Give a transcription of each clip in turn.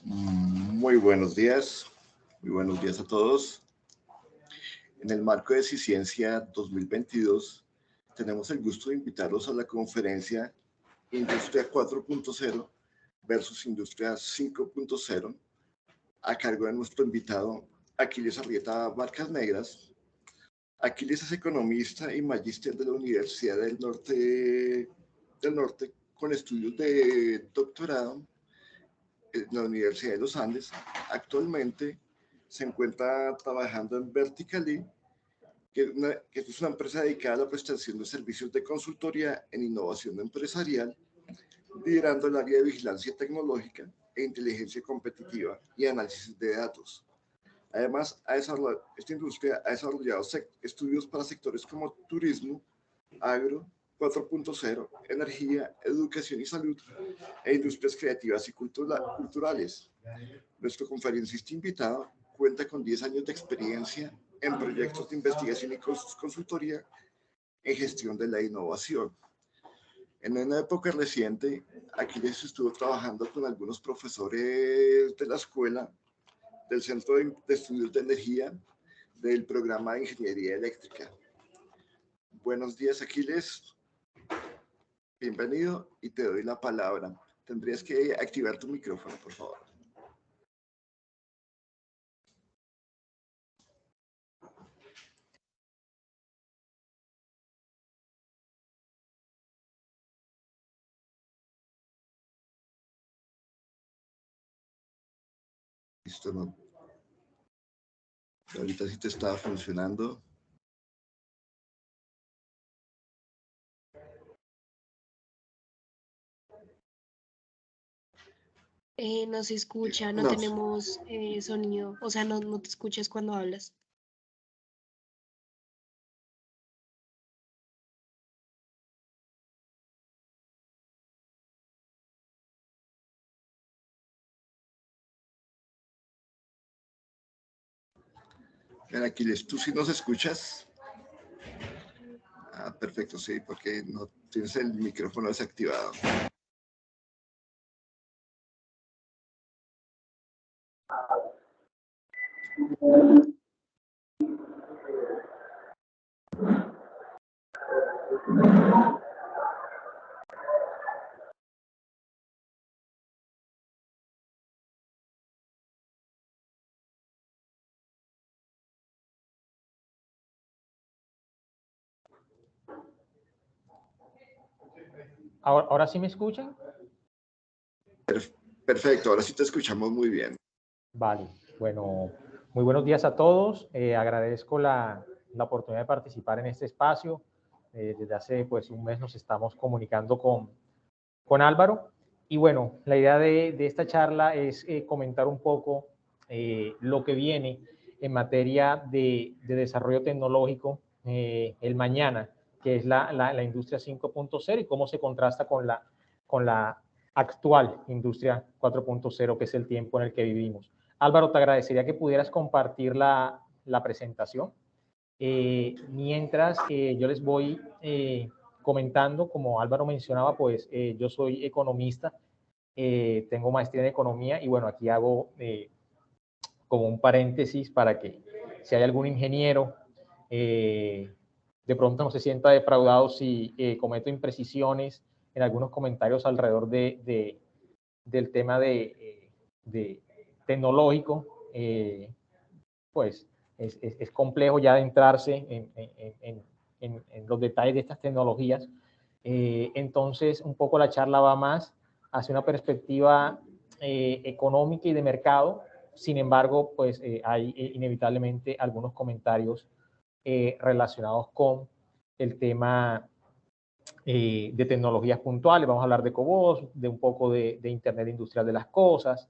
Muy buenos días a todos. En el marco de Ciciencia 2022, tenemos el gusto de invitarlos a la conferencia Industria 4.0 versus Industria 5.0, a cargo de nuestro invitado Aquiles Arrieta Barcas Negras. Aquiles es economista y magíster de la Universidad del Norte con estudios de doctorado en la Universidad de los Andes. Actualmente se encuentra trabajando en Vertically, que es una empresa dedicada a la prestación de servicios de consultoría en innovación empresarial, liderando el área de vigilancia tecnológica e inteligencia competitiva y análisis de datos. Además, esta industria ha desarrollado estudios para sectores como turismo, agro, 4.0, energía, educación y salud, e industrias creativas y culturales. Nuestro conferencista invitado cuenta con 10 años de experiencia en proyectos de investigación y consultoría en gestión de la innovación. En una época reciente, Aquiles estuvo trabajando con algunos profesores de la escuela, del Centro de Estudios de Energía, del programa de Ingeniería Eléctrica. Buenos días, Aquiles. Bienvenido y te doy la palabra. Tendrías que activar tu micrófono, por favor. Listo, no. Ahorita sí te estaba funcionando. No se escucha, no tenemos sonido, o sea, no te escuchas cuando hablas. Ven, Aquiles, ¿tú sí nos escuchas? Ah, perfecto, sí, porque no tienes el micrófono desactivado. ¿Ahora sí me escuchan? Perfecto, ahora sí te escuchamos muy bien. Vale, bueno, muy buenos días a todos. Agradezco la oportunidad de participar en este espacio. Desde hace pues un mes nos estamos comunicando con Álvaro. Y bueno, la idea de esta charla es comentar un poco lo que viene en materia de desarrollo tecnológico el mañana, que es la industria 5.0 y cómo se contrasta con la actual industria 4.0, que es el tiempo en el que vivimos. Álvaro, te agradecería que pudieras compartir la presentación. Mientras yo les voy comentando, como Álvaro mencionaba, pues yo soy economista, tengo maestría en economía y bueno, aquí hago como un paréntesis para que si hay algún ingeniero de pronto no se sienta defraudado si cometo imprecisiones en algunos comentarios alrededor del tema de tecnológico, pues es complejo ya adentrarse en los detalles de estas tecnologías. Entonces, un poco la charla va más hacia una perspectiva económica y de mercado. Sin embargo, pues hay inevitablemente algunos comentarios relacionados con el tema de tecnologías puntuales. Vamos a hablar de cobots, de un poco de Internet Industrial de las Cosas,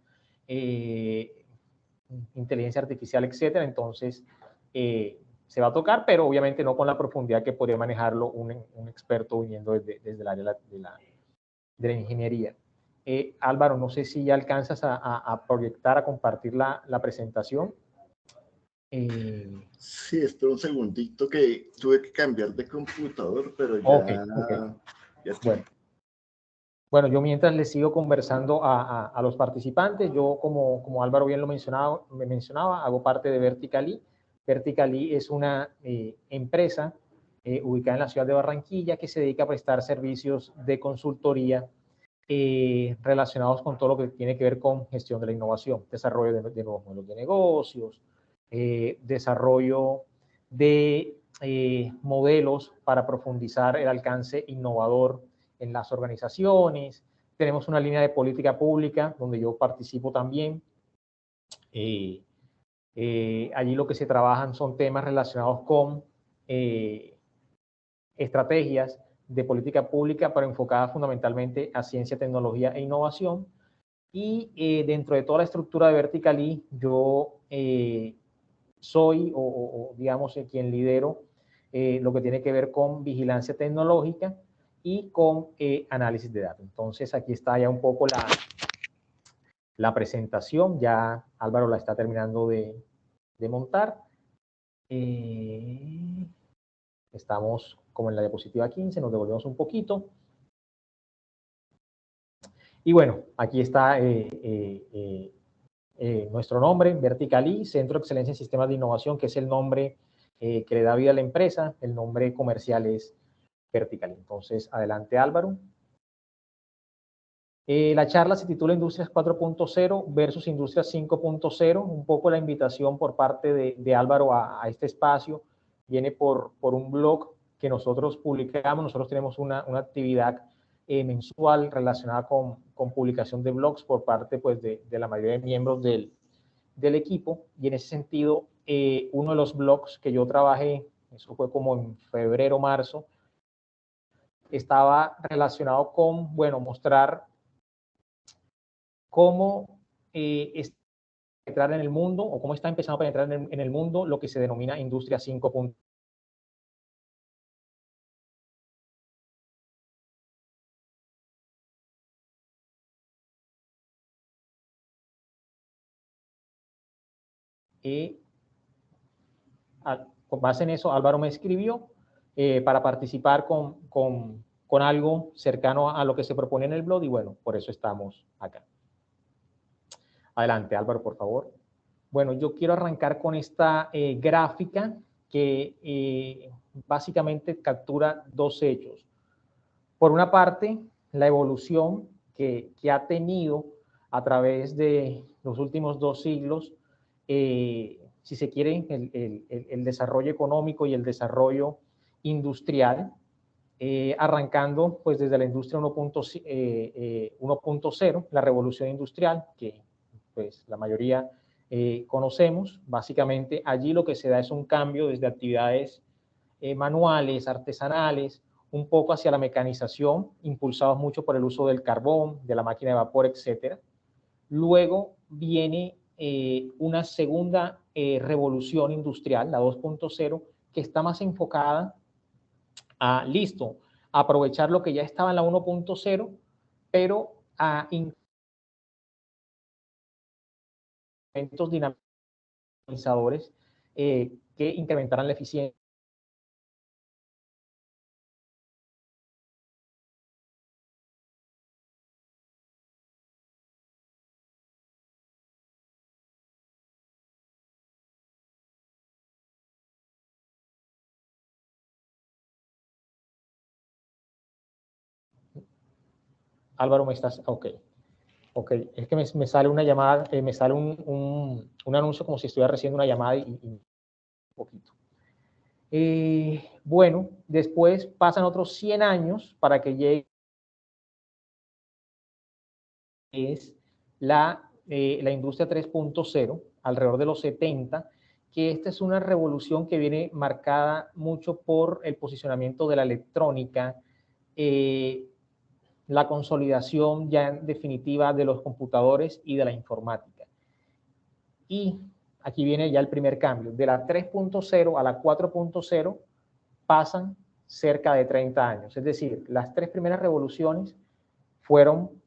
inteligencia artificial, etcétera. Entonces, se va a tocar, pero obviamente no con la profundidad que podría manejarlo un experto viniendo desde el área de la ingeniería. Álvaro, no sé si ya alcanzas a proyectar, a compartir la presentación. Sí, espera un segundito que tuve que cambiar de computador, pero ya, Okay. ya está. Bueno, Bueno, yo mientras les sigo conversando a los participantes, yo como Álvaro bien me mencionaba, hago parte de Verticali. Verticali es una empresa ubicada en la ciudad de Barranquilla que se dedica a prestar servicios de consultoría relacionados con todo lo que tiene que ver con gestión de la innovación, desarrollo de nuevos modelos de negocios, desarrollo de modelos para profundizar el alcance innovador en las organizaciones. Tenemos una línea de política pública donde yo participo también. Allí lo que se trabajan son temas relacionados con estrategias de política pública, pero enfocadas fundamentalmente a ciencia, tecnología e innovación. Y dentro de toda la estructura de Verticali, yo soy, digamos, quien lidero lo que tiene que ver con vigilancia tecnológica y con análisis de datos. Entonces, aquí está ya un poco la presentación. Ya Álvaro la está terminando de montar. Estamos como en la diapositiva 15, nos devolvemos un poquito. Y bueno, aquí está nuestro nombre, Verticali, Centro de Excelencia en Sistemas de Innovación, que es el nombre que le da vida a la empresa. El nombre comercial es Verticali. Entonces, adelante Álvaro. La charla se titula Industrias 4.0 versus Industrias 5.0. Un poco la invitación por parte de Álvaro a este espacio viene por un blog que nosotros publicamos. Nosotros tenemos una actividad mensual relacionada con publicación de blogs por parte pues, de la mayoría de miembros del equipo. Y en ese sentido, uno de los blogs que yo trabajé, eso fue como en febrero, marzo, estaba relacionado con, bueno, mostrar cómo penetrar en el mundo o cómo está empezando a penetrar en el mundo lo que se denomina Industria 5.0. Con base en eso, Álvaro me escribió para participar con algo cercano a lo que se propone en el blog y bueno, por eso estamos acá. Adelante, Álvaro, por favor. Bueno, yo quiero arrancar con esta gráfica que básicamente captura dos hechos. Por una parte, la evolución que ha tenido a través de los últimos 2 siglos, si se quiere, el desarrollo económico y el desarrollo industrial, arrancando pues desde la industria 1.0, la revolución industrial, que pues la mayoría conocemos. Básicamente allí lo que se da es un cambio desde actividades manuales, artesanales, un poco hacia la mecanización, impulsados mucho por el uso del carbón, de la máquina de vapor, etc. Luego viene una segunda revolución industrial, la 2.0, que está más enfocada a, listo, aprovechar lo que ya estaba en la 1.0, pero a instrumentos dinamizadores que incrementaran la eficiencia. Álvaro, ¿me estás? Ok. Ok, es que me sale una llamada, me sale un anuncio como si estuviera recibiendo una llamada y un poquito. Bueno, después pasan otros 100 años para que llegue la industria 3.0, alrededor de los 70, que esta es una revolución que viene marcada mucho por el posicionamiento de la electrónica, la consolidación ya en definitiva de los computadores y de la informática. Y aquí viene ya el primer cambio. De la 3.0 a la 4.0 pasan cerca de 30 años. Es decir, las 3 primeras revoluciones fueron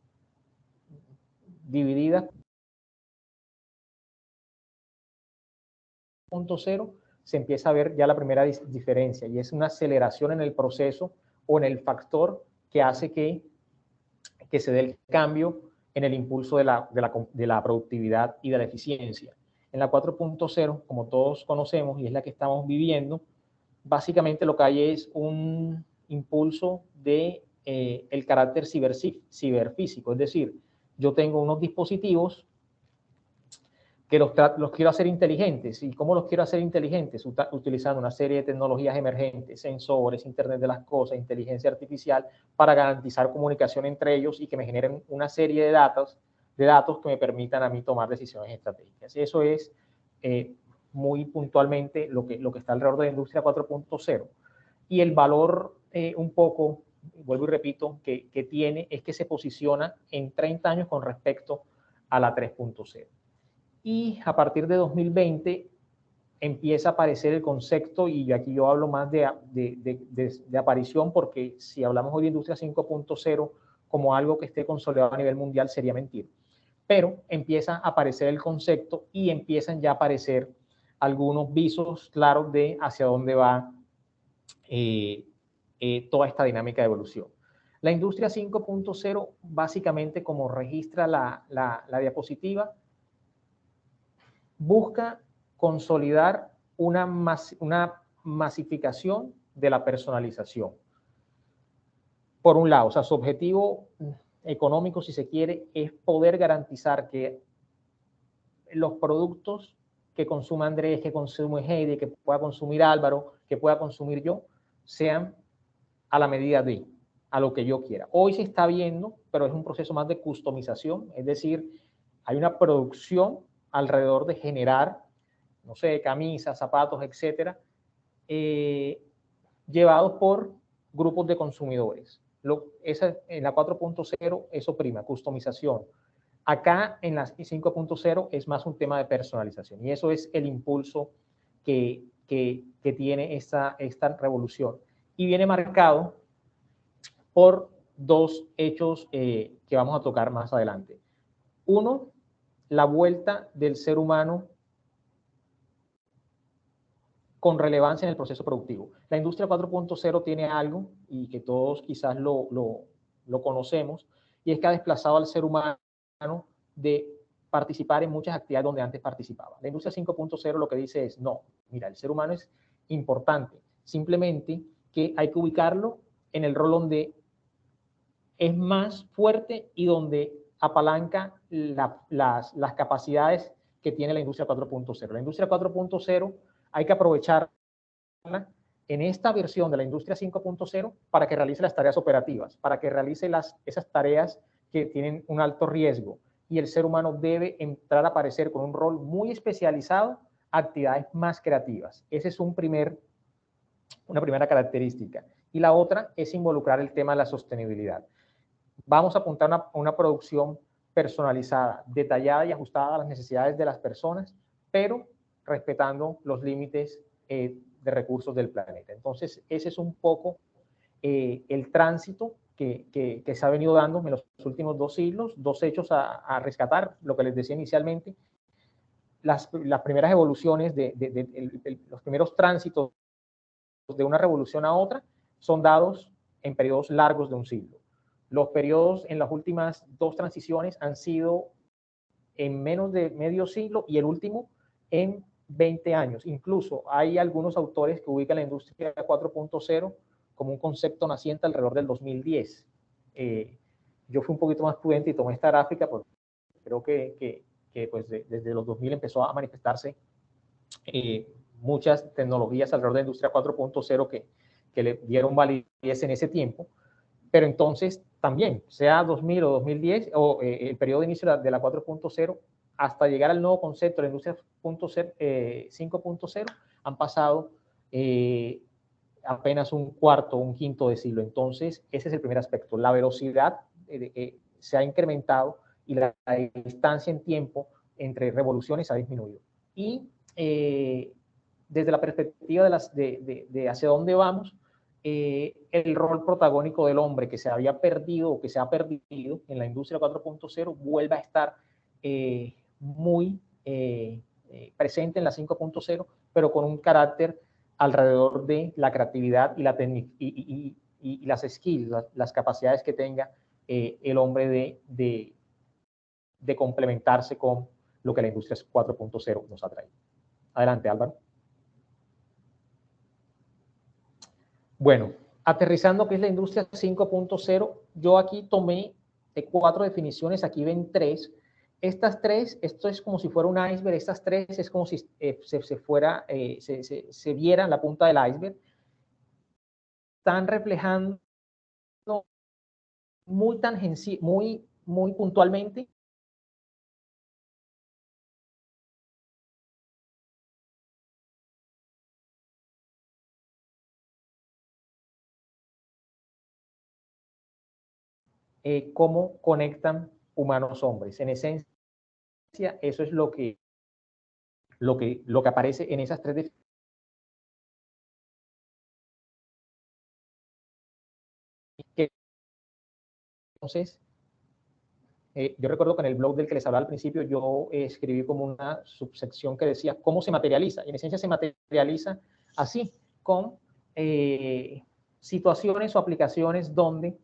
divididas. 3.0 se empieza a ver ya la primera diferencia y es una aceleración en el proceso o en el factor que hace que que se dé el cambio en el impulso de la productividad y de la eficiencia. En la 4.0, como todos conocemos y es la que estamos viviendo, básicamente lo que hay es un impulso de el carácter ciberfísico, es decir, yo tengo unos dispositivos que los quiero hacer inteligentes. ¿Y cómo los quiero hacer inteligentes? Utilizando una serie de tecnologías emergentes, sensores, Internet de las cosas, inteligencia artificial, para garantizar comunicación entre ellos y que me generen una serie de datos que me permitan a mí tomar decisiones estratégicas. Eso es muy puntualmente lo que está alrededor de la industria 4.0. Y el valor un poco, vuelvo y repito, que tiene es que se posiciona en 30 años con respecto a la 3.0. Y a partir de 2020 empieza a aparecer el concepto, y aquí yo hablo más de aparición, porque si hablamos hoy de industria 5.0 como algo que esté consolidado a nivel mundial sería mentir. Pero empieza a aparecer el concepto y empiezan ya a aparecer algunos visos claros de hacia dónde va toda esta dinámica de evolución. La industria 5.0, básicamente, como registra la diapositiva, busca consolidar una masificación de la personalización. Por un lado, o sea, su objetivo económico, si se quiere, es poder garantizar que los productos que consuma Andrés, que consume Heidi, que pueda consumir Álvaro, que pueda consumir yo, sean a la medida de, a lo que yo quiera. Hoy se está viendo, pero es un proceso más de customización, es decir, hay una producción alrededor de generar, no sé, camisas, zapatos, etcétera, llevados por grupos de consumidores. En la 4.0 eso prima, customización. Acá en la 5.0 es más un tema de personalización y eso es el impulso que tiene esta revolución. Y viene marcado por dos hechos que vamos a tocar más adelante. Uno, la vuelta del ser humano con relevancia en el proceso productivo. La industria 4.0 tiene algo, y que todos quizás lo conocemos, y es que ha desplazado al ser humano de participar en muchas actividades donde antes participaba. La industria 5.0 lo que dice es, no, mira, el ser humano es importante, simplemente que hay que ubicarlo en el rol donde es más fuerte y donde apalanca las capacidades que tiene la industria 4.0. La industria 4.0 hay que aprovecharla en esta versión de la industria 5.0 para que realice las tareas operativas, para que realice esas tareas que tienen un alto riesgo. Y el ser humano debe entrar a aparecer con un rol muy especializado a actividades más creativas. Esa es una primera característica. Y la otra es involucrar el tema de la sostenibilidad. Vamos a apuntar a una producción personalizada, detallada y ajustada a las necesidades de las personas, pero respetando los límites de recursos del planeta. Entonces, ese es un poco el tránsito que se ha venido dando en los últimos 2 siglos, 2 hechos a rescatar, lo que les decía inicialmente, las primeras evoluciones, los primeros tránsitos de una revolución a otra son dados en periodos largos de un siglo. Los periodos en las últimas 2 transiciones han sido en menos de medio siglo y el último en 20 años. Incluso hay algunos autores que ubican la industria 4.0 como un concepto naciente alrededor del 2010. Yo fui un poquito más prudente y tomé esta gráfica porque creo que pues desde los 2000 empezó a manifestarse muchas tecnologías alrededor de la industria 4.0 que le dieron validez en ese tiempo. Pero entonces también, sea 2000 o 2010, o el periodo de inicio de la 4.0, hasta llegar al nuevo concepto de la industria 5.0, han pasado apenas un cuarto, un quinto de siglo. Entonces, ese es el primer aspecto. La velocidad se ha incrementado y la distancia en tiempo entre revoluciones ha disminuido. Y desde la perspectiva de hacia dónde vamos, el rol protagónico del hombre que se había perdido o que se ha perdido en la industria 4.0 vuelve a estar muy presente en la 5.0, pero con un carácter alrededor de la creatividad y las skills, las capacidades que tenga el hombre de complementarse con lo que la industria 4.0 nos ha traído. Adelante, Álvaro. Bueno, aterrizando qué es la industria 5.0, yo aquí tomé 4 definiciones, aquí ven 3. Estas 3, esto es como si fuera un iceberg, estas 3 es como si se viera la punta del iceberg. Están reflejando muy puntualmente cómo conectan humanos hombres. En esencia, eso es lo que aparece en esas 3 definiciones. Entonces, yo recuerdo que en el blog del que les hablaba al principio, yo escribí como una subsección que decía cómo se materializa. Y en esencia se materializa así, con situaciones o aplicaciones donde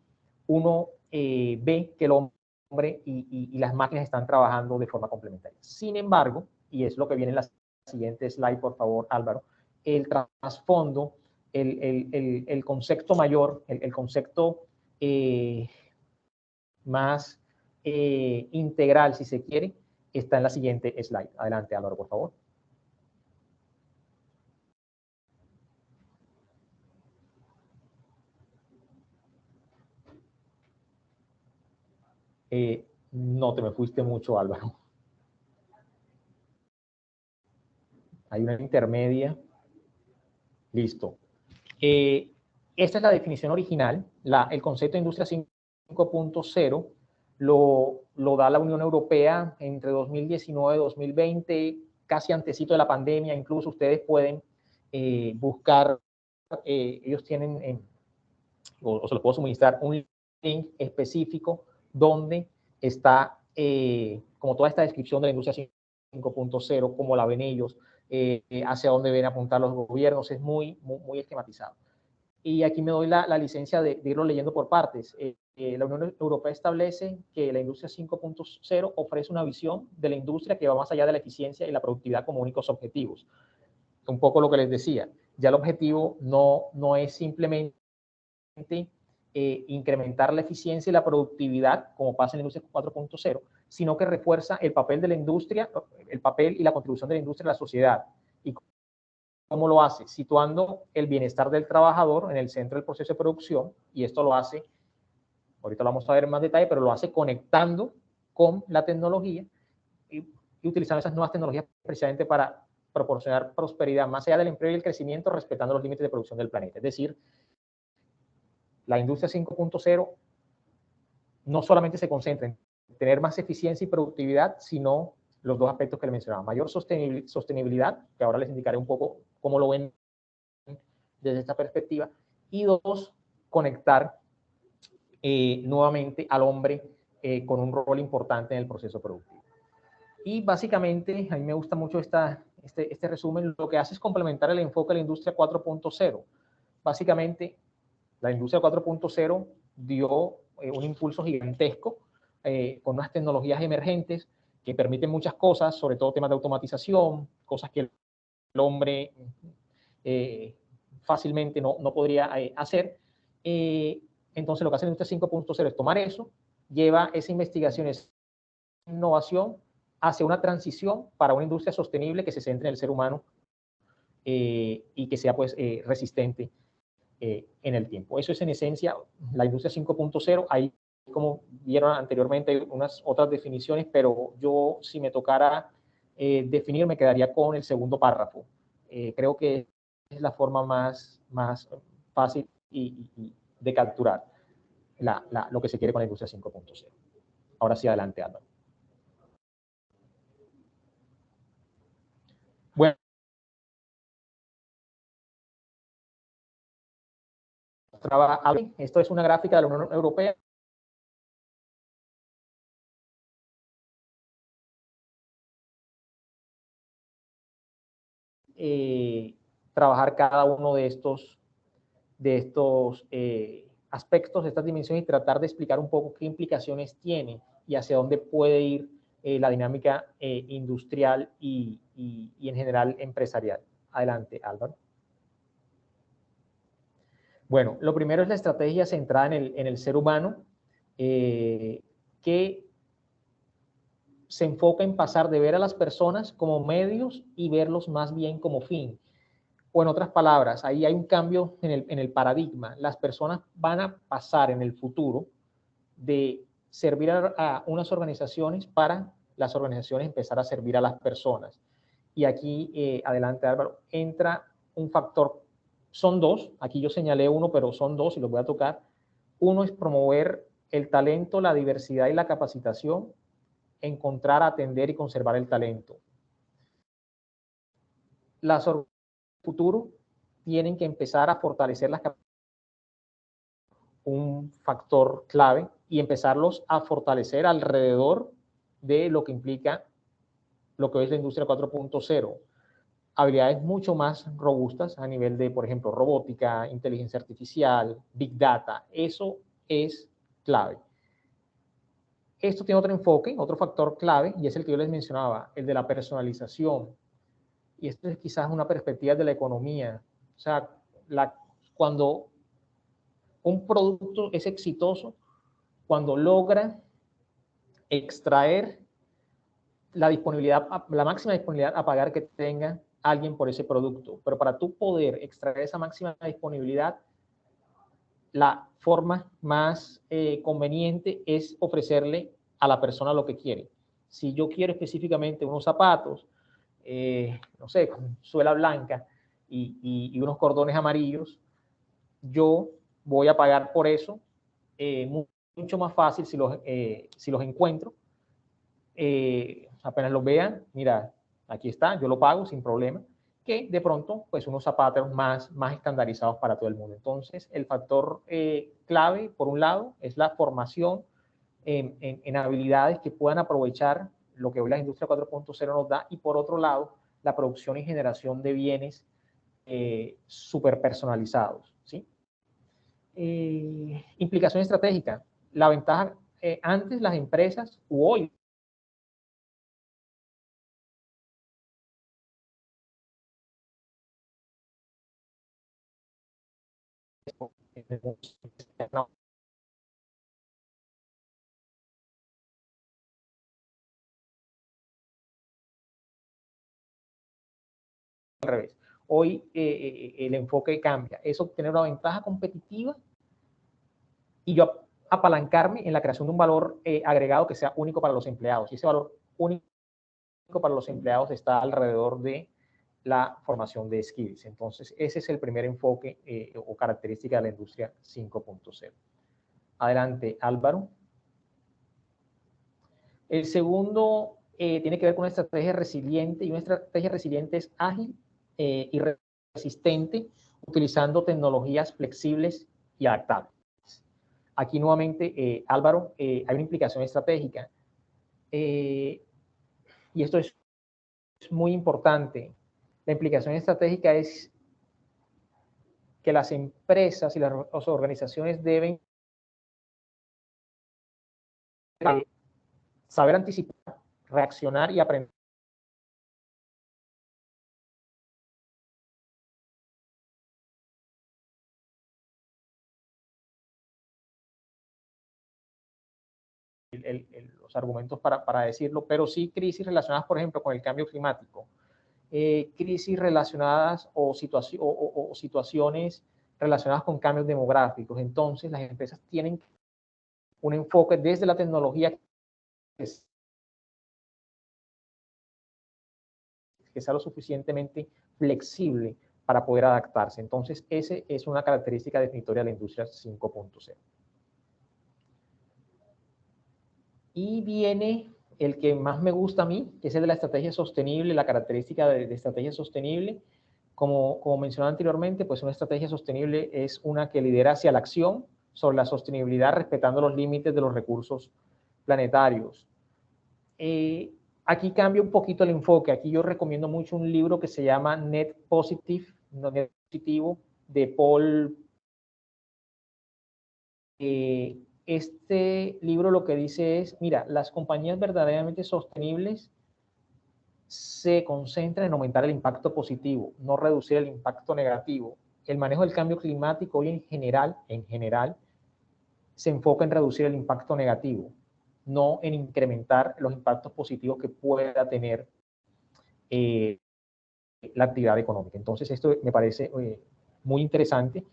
uno ve que el hombre y las máquinas están trabajando de forma complementaria. Sin embargo, y es lo que viene en la siguiente slide, por favor, Álvaro, el trasfondo, el concepto mayor, el concepto más integral, si se quiere, está en la siguiente slide. Adelante, Álvaro, por favor. No te me fuiste mucho, Álvaro. Hay una intermedia. Listo. Esta es la definición original. El concepto de industria 5.0 lo da la Unión Europea entre 2019 y 2020, casi antesito de la pandemia. Incluso ustedes pueden buscar, ellos tienen, o se los puedo suministrar, un link específico donde está como toda esta descripción de la industria 5.0, cómo la ven ellos, hacia dónde ven apuntar los gobiernos, es muy esquematizado. Y aquí me doy la licencia de irlo leyendo por partes. La Unión Europea establece que la industria 5.0 ofrece una visión de la industria que va más allá de la eficiencia y la productividad como únicos objetivos. Un poco lo que les decía, ya el objetivo no es simplemente incrementar la eficiencia y la productividad, como pasa en la industria 4.0, sino que refuerza el papel de la industria, el papel y la contribución de la industria a la sociedad. ¿Y cómo lo hace? Situando el bienestar del trabajador en el centro del proceso de producción, y esto lo hace, ahorita lo vamos a ver en más detalle, pero lo hace conectando con la tecnología y utilizando esas nuevas tecnologías precisamente para proporcionar prosperidad más allá del empleo y el crecimiento, respetando los límites de producción del planeta. Es decir, la industria 5.0 no solamente se concentra en tener más eficiencia y productividad, sino los 2 aspectos que le mencionaba, mayor sostenibilidad, que ahora les indicaré un poco cómo lo ven desde esta perspectiva, y 2, conectar nuevamente al hombre con un rol importante en el proceso productivo. Y básicamente, a mí me gusta mucho este resumen, lo que hace es complementar el enfoque de la industria 4.0. Básicamente, la industria 4.0 dio un impulso gigantesco con unas tecnologías emergentes que permiten muchas cosas, sobre todo temas de automatización, cosas que el hombre fácilmente no podría hacer. Entonces, lo que hace la industria 5.0 es tomar eso, lleva esa investigación, esa innovación hacia una transición para una industria sostenible que se centre en el ser humano y que sea pues resistente en el tiempo. Eso es en esencia la industria 5.0. Ahí, como vieron anteriormente, hay unas otras definiciones, pero yo, si me tocara definir, me quedaría con el segundo párrafo. Creo que es la forma más fácil y de capturar lo que se quiere con la industria 5.0. Ahora sí, adelante, Álvaro. Bueno, esto es una gráfica de la Unión Europea. Trabajar cada uno de estos aspectos, estas dimensiones y tratar de explicar un poco qué implicaciones tiene y hacia dónde puede ir la dinámica industrial y en general empresarial. Adelante, Álvaro. Bueno, lo primero es la estrategia centrada en el ser humano, que se enfoca en pasar de ver a las personas como medios y verlos más bien como fin. O en otras palabras, ahí hay un cambio en el paradigma. Las personas van a pasar en el futuro de servir a unas organizaciones para las organizaciones empezar a servir a las personas. Y aquí, adelante Álvaro, entra un factor, son dos, aquí yo señalé uno, pero son dos y los voy a tocar. Uno es promover el talento, la diversidad y la capacitación, encontrar, atender y conservar el talento. Las organizaciones del futuro tienen que empezar a fortalecer las capacidades, un factor clave, y empezarlos a fortalecer alrededor de lo que implica lo que es la industria 4.0. Habilidades mucho más robustas a nivel de, por ejemplo, robótica, inteligencia artificial, big data. Eso es clave. Esto tiene otro enfoque, otro factor clave, y es el que yo les mencionaba, el de la personalización. Y esto es quizás una perspectiva de la economía. O sea, cuando un producto es exitoso, cuando logra extraer la disponibilidad, la máxima disponibilidad a pagar que tenga alguien por ese producto. Pero para tú poder extraer esa máxima disponibilidad, la forma más conveniente es ofrecerle a la persona lo que quiere. Si yo quiero específicamente unos zapatos, no sé, con suela blanca y unos cordones amarillos, yo voy a pagar por eso mucho más fácil si los encuentro. Apenas los vean, mira, aquí está, yo lo pago sin problema, que de pronto, pues unos zapatos más estandarizados para todo el mundo. Entonces, el factor clave, por un lado, es la formación en habilidades que puedan aprovechar lo que hoy la industria 4.0 nos da, y por otro lado, la producción y generación de bienes súper personalizados, ¿sí? Implicación estratégica. La ventaja, antes las empresas, u hoy, no, al revés. Hoy el enfoque cambia. Es obtener una ventaja competitiva y yo apalancarme en la creación de un valor agregado que sea único para los empleados. Y ese valor único para los empleados está alrededor de la formación de skills. Entonces, ese es el primer enfoque o característica de la industria 5.0. Adelante, Álvaro. El segundo tiene que ver con una estrategia resiliente, y una estrategia resiliente es ágil y resistente, utilizando tecnologías flexibles y adaptables. Aquí nuevamente, Álvaro, hay una implicación estratégica. Y esto es muy importante. La implicación estratégica es que las empresas y las organizaciones deben saber anticipar, reaccionar y aprender los argumentos para decirlo, pero sí crisis relacionadas, por ejemplo, con el cambio climático, crisis relacionadas o situaciones relacionadas con cambios demográficos. Entonces, las empresas tienen un enfoque desde la tecnología que sea lo suficientemente flexible para poder adaptarse. Entonces, esa es una característica definitoria de la industria 5.0. Y viene el que más me gusta a mí, que es el de la estrategia sostenible, la característica de estrategia sostenible. Como mencioné anteriormente, pues una estrategia sostenible es una que lidera hacia la acción sobre la sostenibilidad, respetando los límites de los recursos planetarios. Aquí cambia un poquito el enfoque. Aquí yo recomiendo mucho un libro que se llama Net Positive, no Net Positivo, de Paul este libro lo que dice es, mira, las compañías verdaderamente sostenibles se concentran en aumentar el impacto positivo, no reducir el impacto negativo. El manejo del cambio climático hoy en general, se enfoca en reducir el impacto negativo, no en incrementar los impactos positivos que pueda tener la actividad económica. Entonces, esto me parece muy interesante.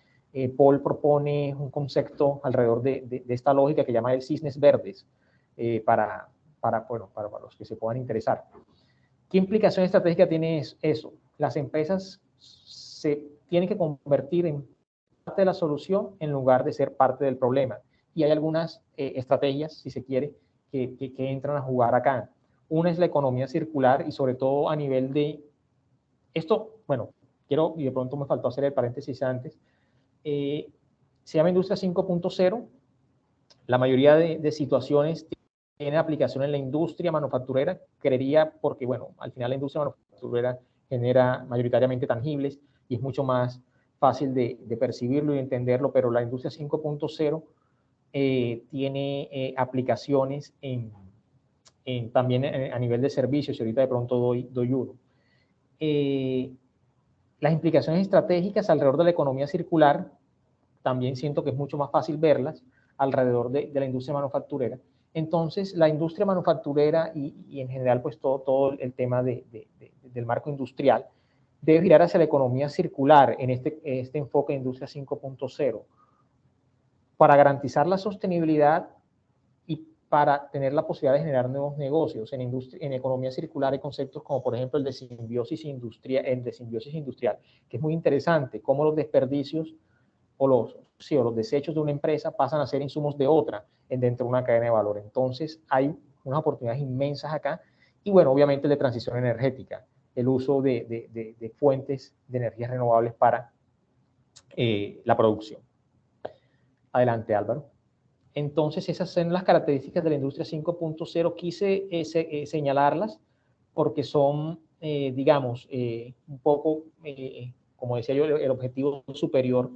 Paul propone un concepto alrededor de esta lógica que llama el cisnes verdes, para los que se puedan interesar. ¿Qué implicación estratégica tiene eso? Las empresas se tienen que convertir en parte de la solución en lugar de ser parte del problema. Y hay algunas estrategias, si se quiere, que entran a jugar acá. Una es la economía circular y sobre todo a nivel de... Esto, bueno, quiero, y de pronto me faltó hacer el paréntesis antes, se llama Industria 5.0. La mayoría de situaciones tiene aplicación en la industria manufacturera, creería porque, bueno, al final la industria manufacturera genera mayoritariamente tangibles y es mucho más fácil de percibirlo y entenderlo, pero la industria 5.0 tiene aplicaciones también a nivel de servicios, y ahorita de pronto doy uno. Las implicaciones estratégicas alrededor de la economía circular, también siento que es mucho más fácil verlas alrededor de la industria manufacturera. Entonces, la industria manufacturera y en general, pues todo el tema del marco industrial debe girar hacia la economía circular en este enfoque de industria 5.0 para garantizar la sostenibilidad y para tener la posibilidad de generar nuevos negocios. En economía circular hay conceptos como, por ejemplo, el de simbiosis industrial, que es muy interesante, cómo los desperdicios o los desechos de una empresa pasan a ser insumos de otra dentro de una cadena de valor. Entonces, hay unas oportunidades inmensas acá. Y bueno, obviamente, de transición energética, el uso de fuentes de energías renovables para la producción. Adelante, Álvaro. Entonces, esas son las características de la industria 5.0. Quise señalarlas porque son, digamos, un poco, como decía yo, el objetivo superior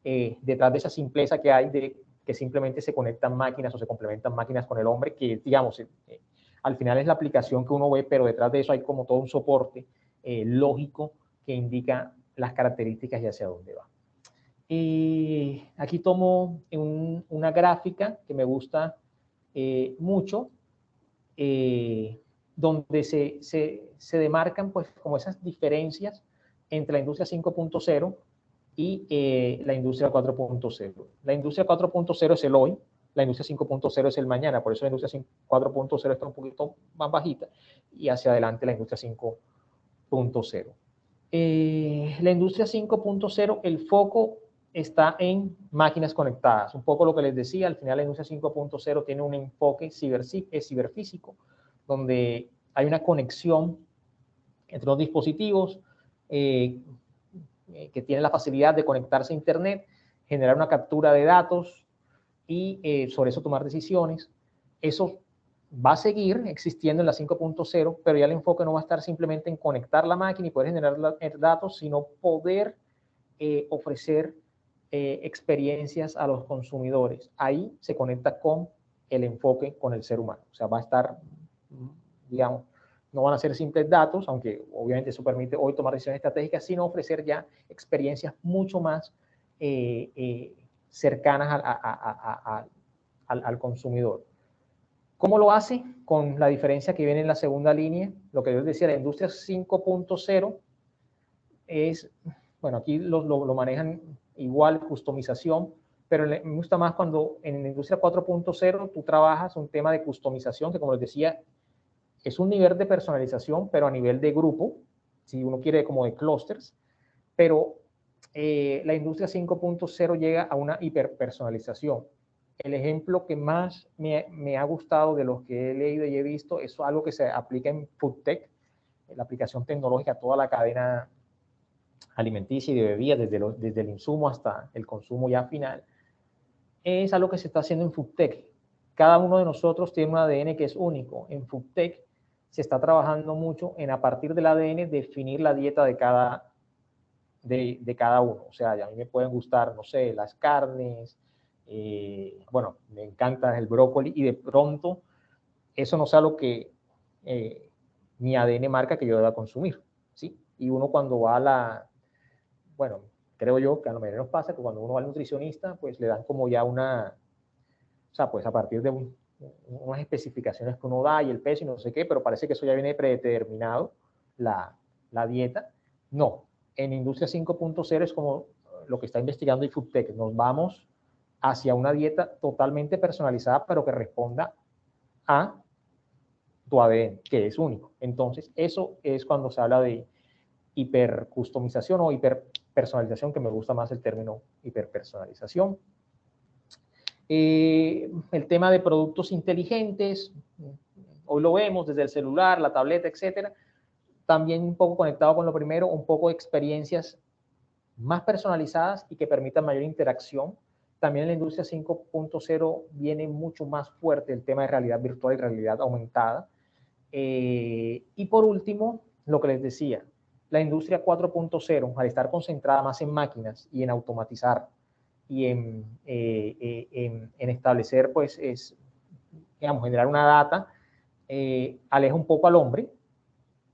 detrás de esa simpleza que hay de que simplemente se conectan máquinas o se complementan máquinas con el hombre, que, digamos, al final es la aplicación que uno ve, pero detrás de eso hay como todo un soporte lógico que indica las características y hacia dónde va. Aquí tomo una gráfica que me gusta mucho, donde se demarcan pues como esas diferencias entre la industria 5.0 y la industria 4.0. La industria 4.0 es el hoy, la industria 5.0 es el mañana, por eso la industria 4.0 está un poquito más bajita y hacia adelante la industria 5.0. La industria 5.0, el foco está en máquinas conectadas. Un poco lo que les decía, al final la industria 5.0 tiene un enfoque ciberfísico, donde hay una conexión entre los dispositivos que tienen la facilidad de conectarse a Internet, generar una captura de datos y sobre eso tomar decisiones. Eso va a seguir existiendo en la 5.0, pero ya el enfoque no va a estar simplemente en conectar la máquina y poder generar datos, sino poder ofrecer experiencias a los consumidores. Ahí se conecta con el enfoque con el ser humano. O sea, va a estar, digamos, no van a ser simples datos, aunque obviamente eso permite hoy tomar decisiones estratégicas, sino ofrecer ya experiencias mucho más cercanas al consumidor. ¿Cómo lo hace? Con la diferencia que viene en la segunda línea, lo que yo decía, la industria 5.0 es, bueno, aquí lo manejan igual, customización, pero me gusta más cuando en la industria 4.0 tú trabajas un tema de customización, que como les decía, es un nivel de personalización, pero a nivel de grupo, si uno quiere como de clusters, pero la industria 5.0 llega a una hiperpersonalización. El ejemplo que más me ha gustado de los que he leído y he visto es algo que se aplica en FoodTech, la aplicación tecnológica a toda la cadena alimenticia y de bebidas, desde el insumo hasta el consumo ya final. Es algo que se está haciendo en FoodTech. Cada uno de nosotros tiene un ADN que es único. En FoodTech se está trabajando mucho en, a partir del ADN, definir la dieta de cada uno. O sea, a mí me pueden gustar, no sé, las carnes, bueno, me encanta el brócoli y de pronto eso no sea lo que mi ADN marca que yo deba consumir, ¿sí? Y uno cuando va a bueno, creo yo que a lo mejor nos pasa que cuando uno va al nutricionista, pues le dan como ya o sea, pues a partir de unas especificaciones que uno da y el peso y no sé qué, pero parece que eso ya viene predeterminado, la dieta. No, en Industria 5.0 es como lo que está investigando iFoodTech, nos vamos hacia una dieta totalmente personalizada, pero que responda a tu ADN, que es único. Entonces, eso es cuando se habla de hipercustomización o hiperpersonalización, que me gusta más el término hiperpersonalización. El tema de productos inteligentes, hoy lo vemos desde el celular, la tableta, etcétera. También un poco conectado con lo primero, un poco de experiencias más personalizadas y que permitan mayor interacción. También en la industria 5.0 viene mucho más fuerte el tema de realidad virtual y realidad aumentada. Y por último, lo que les decía, la industria 4.0, al estar concentrada más en máquinas y en automatizar y en establecer, pues, digamos, generar una data, aleja un poco al hombre.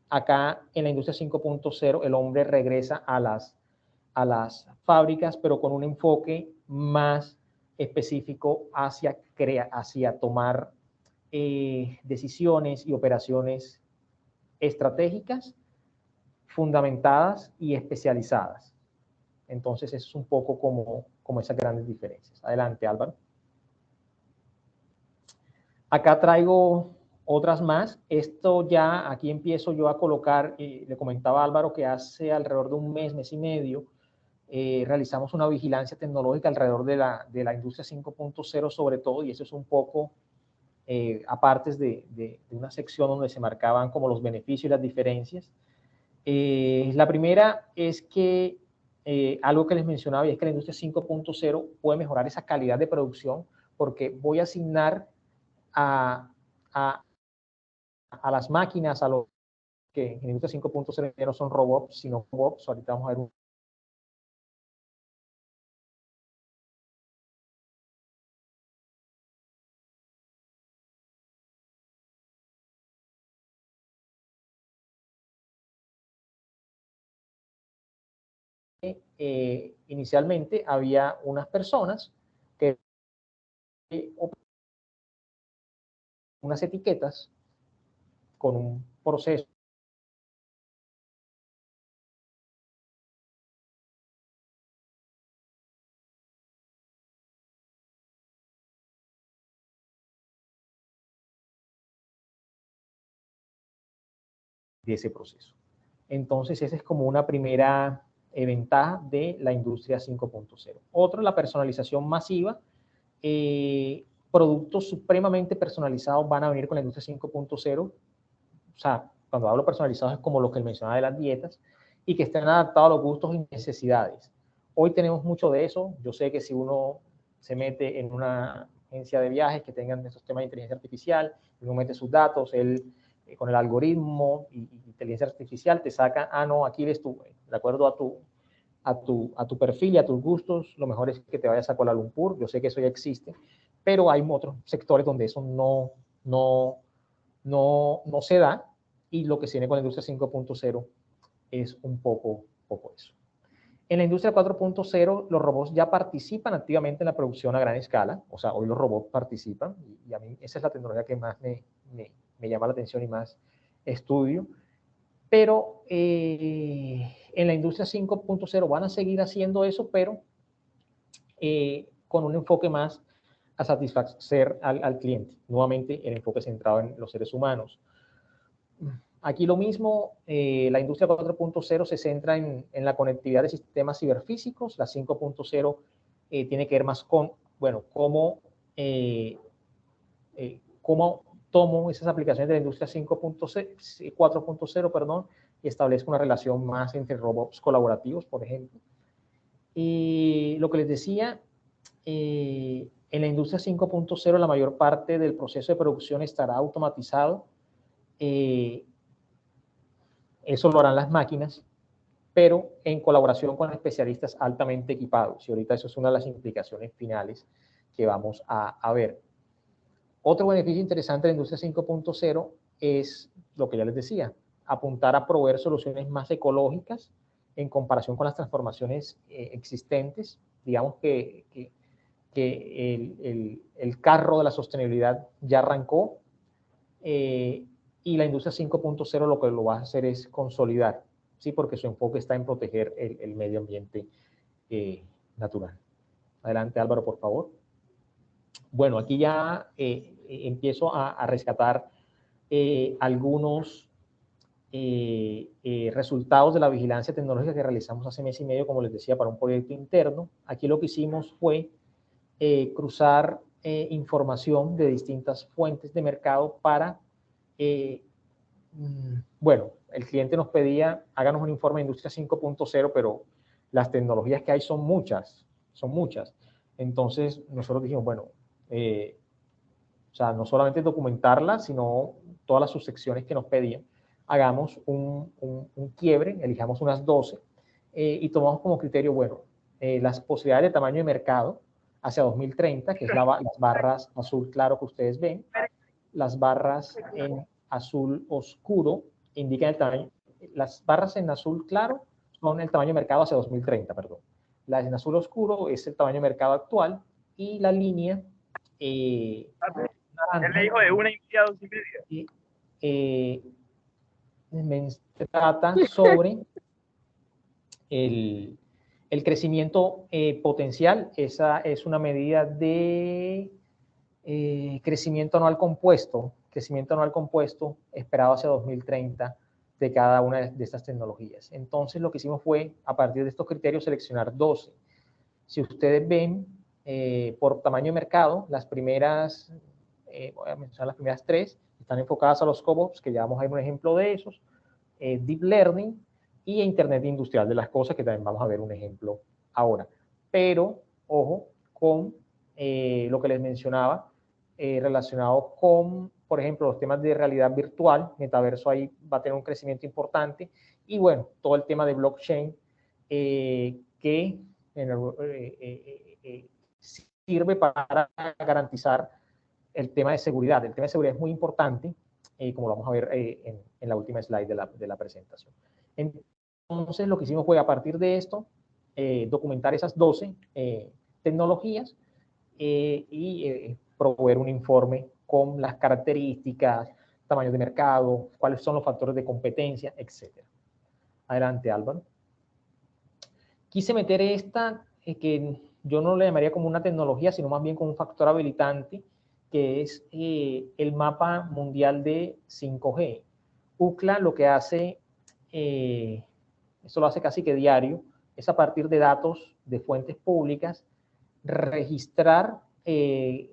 Acá en la industria 5.0 el hombre regresa a las fábricas, pero con un enfoque más específico hacia tomar decisiones y operaciones estratégicas, fundamentadas y especializadas. Entonces, eso es un poco como esas grandes diferencias. Adelante, Álvaro. Acá traigo otras más. Esto ya, aquí empiezo yo a colocar, le comentaba a Álvaro que hace alrededor de un mes y medio, realizamos una vigilancia tecnológica alrededor de la industria 5.0 sobre todo, y eso es un poco aparte de una sección donde se marcaban como los beneficios y las diferencias. La primera es que algo que les mencionaba, y es que la industria 5.0 puede mejorar esa calidad de producción porque voy a asignar a las máquinas, a los que en la industria 5.0 ya no son robots, sino robots. Ahorita vamos a ver un inicialmente había unas personas que unas etiquetas con un proceso de ese proceso. Entonces, esa es como una primera ventaja de la industria 5.0. Otra, la personalización masiva. Productos supremamente personalizados van a venir con la industria 5.0. O sea, cuando hablo personalizado es como lo que mencionaba de las dietas, y que estén adaptados a los gustos y necesidades. Hoy tenemos mucho de eso. Yo sé que si uno se mete en una agencia de viajes que tengan esos temas de inteligencia artificial, uno mete sus datos, con el algoritmo y inteligencia artificial te saca, no, aquí ves tú, de acuerdo a tu perfil y a tus gustos, lo mejor es que te vayas a Kuala Lumpur. Yo sé que eso ya existe, pero hay otros sectores donde eso no se da, y lo que se viene con la industria 5.0 es un poco eso. En la industria 4.0 los robots ya participan activamente en la producción a gran escala. O sea, hoy los robots participan, y a mí esa es la tecnología que más me llama la atención y más estudio. Pero en la industria 5.0 van a seguir haciendo eso, pero con un enfoque más a satisfacer al cliente. Nuevamente, el enfoque centrado en los seres humanos. Aquí lo mismo, la industria 4.0 se centra en la conectividad de sistemas ciberfísicos. La 5.0 tiene que ver más con, bueno, cómo tomo esas aplicaciones de la industria 4.0, perdón, y establezco una relación más entre robots colaborativos, por ejemplo. Y lo que les decía, en la industria 5.0 la mayor parte del proceso de producción estará automatizado. Eso lo harán las máquinas, pero en colaboración con especialistas altamente equipados. Y ahorita eso es una de las implicaciones finales vamos a ver. Otro beneficio interesante de la industria 5.0 es lo que ya les decía, apuntar a proveer soluciones más ecológicas en comparación con las transformaciones existentes. Digamos que el carro de la sostenibilidad ya arrancó, y la industria 5.0 lo que lo va a hacer es consolidar, ¿sí? Porque su enfoque está en proteger el medio ambiente natural. Adelante, Álvaro, por favor. Bueno, aquí ya empiezo a rescatar algunos resultados de la vigilancia tecnológica que realizamos hace mes y medio, como les decía, para un proyecto interno. Aquí lo que hicimos fue cruzar información de distintas fuentes de mercado para, bueno, el cliente nos pedía, háganos un informe de industria 5.0, pero las tecnologías que hay son muchas, son muchas. Entonces nosotros dijimos, bueno, o sea, no solamente documentarla, sino todas las subsecciones que nos pedían. Hagamos un quiebre, elijamos unas 12 y tomamos como criterio, bueno, las posibilidades de tamaño de mercado hacia 2030, que es las barras azul claro que ustedes ven. Las barras en azul oscuro indican el tamaño. Las barras en azul claro son el tamaño de mercado hacia 2030, perdón. Las en azul oscuro es el tamaño de mercado actual y la línea él le dijo de 1,5 a 2,5. Me trata sobre el crecimiento potencial. Esa es una medida de crecimiento anual compuesto esperado hacia 2030 de cada una de estas tecnologías. Entonces lo que hicimos fue, a partir de estos criterios, seleccionar 12. Si ustedes ven, por tamaño de mercado, las primeras, voy a mencionar las primeras 3, están enfocadas a los cobots, que ya vamos a ver un ejemplo de esos, Deep Learning y Internet Industrial de las Cosas, que también vamos a ver un ejemplo ahora. Pero, ojo, con lo que les mencionaba, relacionado con, por ejemplo, los temas de realidad virtual, metaverso ahí va a tener un crecimiento importante, y bueno, todo el tema de blockchain, que sirve para garantizar el tema de seguridad. El tema de seguridad es muy importante, como lo vamos a ver en la última slide de la presentación. Entonces, lo que hicimos fue, a partir de esto, documentar esas 12 tecnologías y proveer un informe con las características, tamaños de mercado, cuáles son los factores de competencia, etc. Adelante, Álvaro. Quise meter esta, que yo no le llamaría como una tecnología, sino más bien como un factor habilitante, que es el mapa mundial de 5G. UCLA lo que hace, esto lo hace casi que diario, es a partir de datos de fuentes públicas, registrar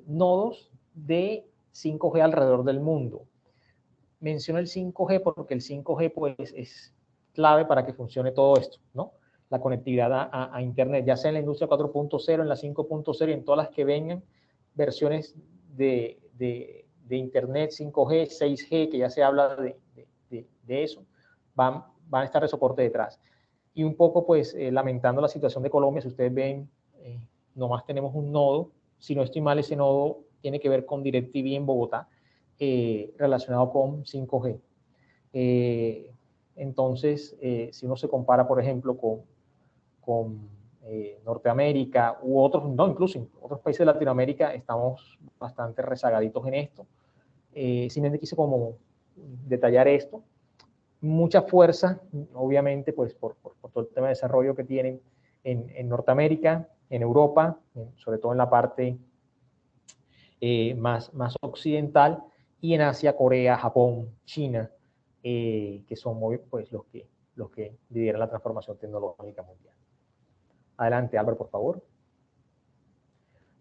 nodos de 5G alrededor del mundo. Menciono el 5G porque el 5G pues, es clave para que funcione todo esto, ¿no? La conectividad a Internet, ya sea en la industria 4.0, en la 5.0 y en todas las que vengan versiones de Internet 5G, 6G, que ya se habla de eso, van a estar de soporte detrás. Y un poco, pues, lamentando la situación de Colombia, si ustedes ven, nomás tenemos un nodo, si no estoy mal, ese nodo tiene que ver con DirecTV en Bogotá, relacionado con 5G. Entonces, si uno se compara, por ejemplo, con Norteamérica u otros, no, incluso en otros países de Latinoamérica, estamos bastante rezagaditos en esto. Simplemente quise como detallar esto. Mucha fuerza, obviamente, pues por todo el tema de desarrollo que tienen en Norteamérica, en Europa, sobre todo en la parte más occidental, y en Asia, Corea, Japón, China, que son pues, los que lideran la transformación tecnológica mundial. Adelante, Álvaro, por favor.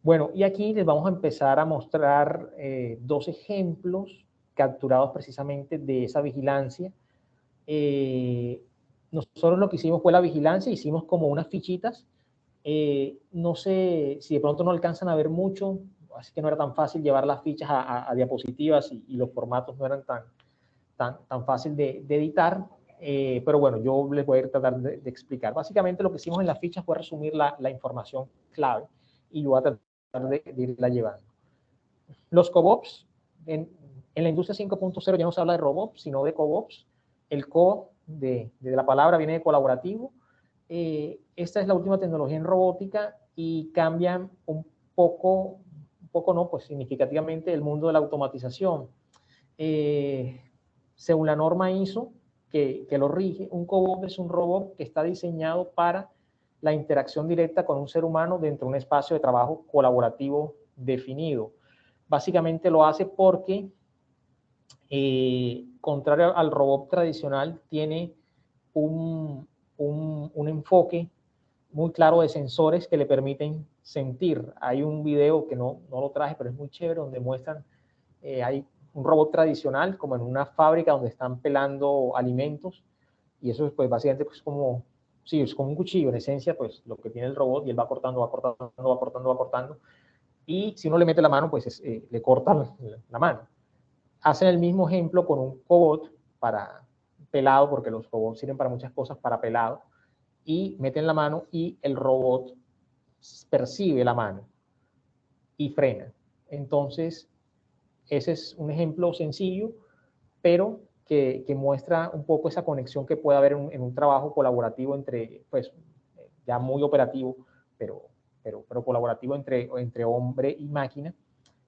Bueno, y aquí les vamos a empezar a mostrar 2 ejemplos capturados precisamente de esa vigilancia. Nosotros lo que hicimos fue la vigilancia, hicimos como unas fichitas. No sé si de pronto no alcanzan a ver mucho, así que no era tan fácil llevar las fichas a diapositivas y los formatos no eran tan fácil de editar. Pero bueno, yo les voy a tratar de explicar. Básicamente lo que hicimos en las fichas fue resumir la información clave, y yo voy a tratar de irla llevando. Los cobots, en la industria 5.0 ya no se habla de robots, sino de cobots. El co de la palabra viene de colaborativo. Esta es la última tecnología en robótica y cambia un poco no, pues significativamente el mundo de la automatización. Según la norma ISO que lo rige, un cobot es un robot que está diseñado para la interacción directa con un ser humano dentro de un espacio de trabajo colaborativo definido. Básicamente lo hace porque, contrario al robot tradicional, tiene un enfoque muy claro de sensores que le permiten sentir. Hay un video que no lo traje, pero es muy chévere, donde muestran, hay un robot tradicional como en una fábrica donde están pelando alimentos, y eso pues básicamente pues como, sí, es como un cuchillo, en esencia pues lo que tiene el robot, y él va cortando, y si uno le mete la mano pues le corta la mano. Hacen el mismo ejemplo con un cobot para pelado, porque los cobots sirven para muchas cosas, para pelado, y meten la mano y el robot percibe la mano y frena. Entonces, ese es un ejemplo sencillo, pero que muestra un poco esa conexión que puede haber en un trabajo colaborativo entre, pues, ya muy operativo, pero colaborativo entre hombre y máquina,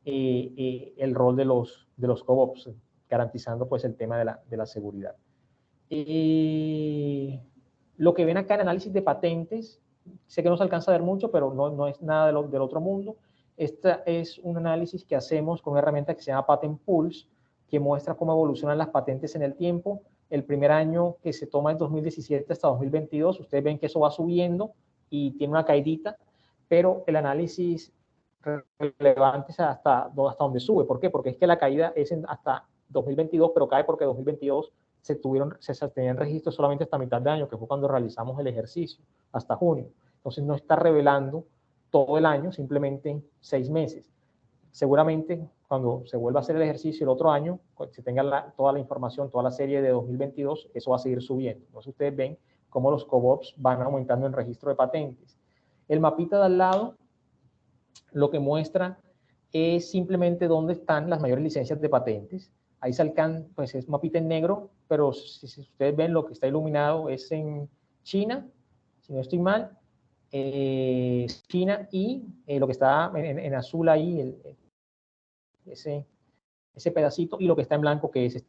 el rol de los cobots, garantizando pues el tema de la seguridad. Lo que ven acá en análisis de patentes, sé que no se alcanza a ver mucho, pero no es nada del otro mundo. Este es un análisis que hacemos con una herramienta que se llama Patent Pulse, que muestra cómo evolucionan las patentes en el tiempo. El primer año que se toma es 2017 hasta 2022. Ustedes ven que eso va subiendo y tiene una caidita, pero el análisis relevante es hasta donde sube. ¿Por qué? Porque es que la caída es hasta 2022, pero cae porque 2022 se tenían registros solamente hasta mitad de año, que fue cuando realizamos el ejercicio, hasta junio. Entonces no está revelando todo el año, simplemente 6 meses. Seguramente cuando se vuelva a hacer el ejercicio el otro año, se tenga toda la información, toda la serie de 2022, eso va a seguir subiendo. Entonces ustedes ven cómo los cobots van aumentando en registro de patentes. El mapita de al lado lo que muestra es simplemente dónde están las mayores licencias de patentes. Ahí se alcanza, pues es mapita en negro, pero si ustedes ven, lo que está iluminado es en China, si no estoy mal, China, y lo que está en azul ahí, ese pedacito, y lo que está en blanco, que es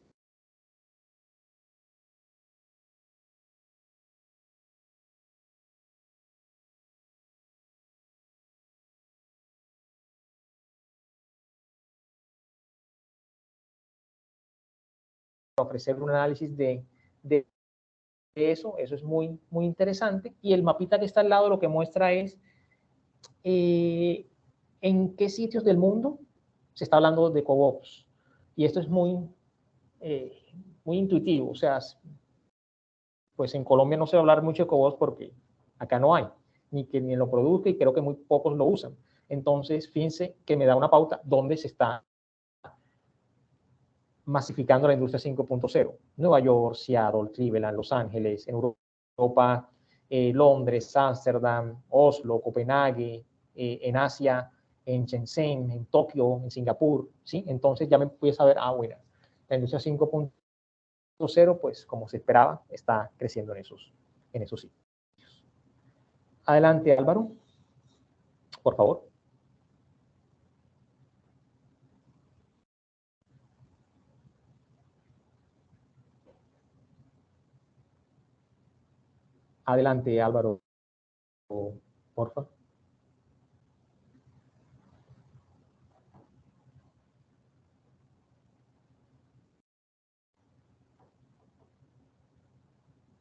ofrecer un análisis de eso es muy interesante. Y el mapita que está al lado lo que muestra es en qué sitios del mundo se está hablando de cobots. Y esto es muy intuitivo. O sea, pues en Colombia no se va a hablar mucho de cobots porque acá no hay, ni lo produzca, y creo que muy pocos lo usan. Entonces, fíjense que me da una pauta dónde se está masificando la industria 5.0. Nueva York, Seattle, Cleveland, Los Ángeles, en Europa, Londres, Ámsterdam, Oslo, Copenhague, en Asia, en Shenzhen, en Tokio, en Singapur, ¿sí? Entonces ya me pude saber, bueno, la industria 5.0, pues como se esperaba, está creciendo en esos sitios. Adelante, Álvaro, por favor. Adelante, Álvaro, por favor.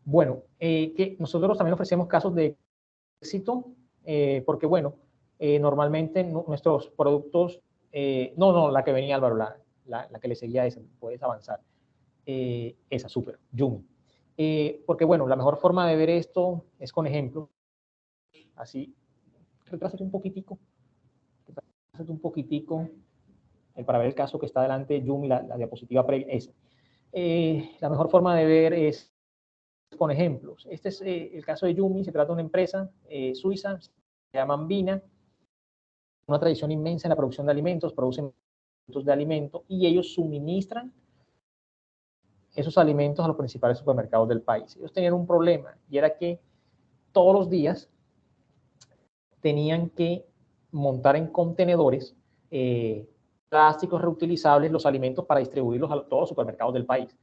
Bueno, que nosotros también ofrecemos casos de éxito, porque bueno, normalmente nuestros productos, no, la que venía Álvaro, la que le seguía esa, puedes avanzar, esa, súper, Yumi. Porque bueno, la mejor forma de ver esto es con ejemplos, así, retrásate un poquitico, para ver el caso que está delante, Yumi, la diapositiva previa, esa. La mejor forma de ver es con ejemplos. Este es el caso de Yumi. Se trata de una empresa suiza, se llama Ambina. una tradición inmensa en la producción de alimentos, producen productos de alimento y ellos suministran esos alimentos a los principales supermercados del país. Ellos tenían un problema y era que todos los días tenían que montar en contenedores plásticos reutilizables los alimentos para distribuirlos a todos los supermercados del país.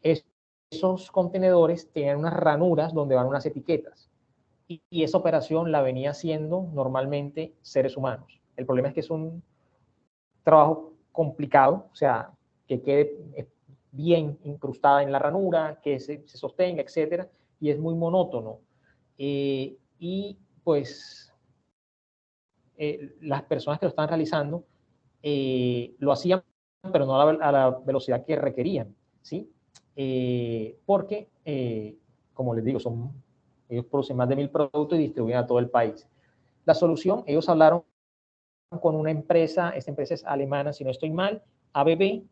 Esos contenedores tenían unas ranuras donde van unas etiquetas y esa operación la venía haciendo normalmente seres humanos. El problema es que es un trabajo complicado, o sea, que quede bien incrustada en la ranura, que se sostenga, etcétera, y es muy monótono. Y pues las personas que lo están realizando lo hacían, pero no a la velocidad que requerían, ¿sí? Porque, como les digo, ellos producen más de 1000 productos y distribuyen a todo el país. La solución, ellos hablaron con una empresa, esta empresa es alemana, si no estoy mal, ABB,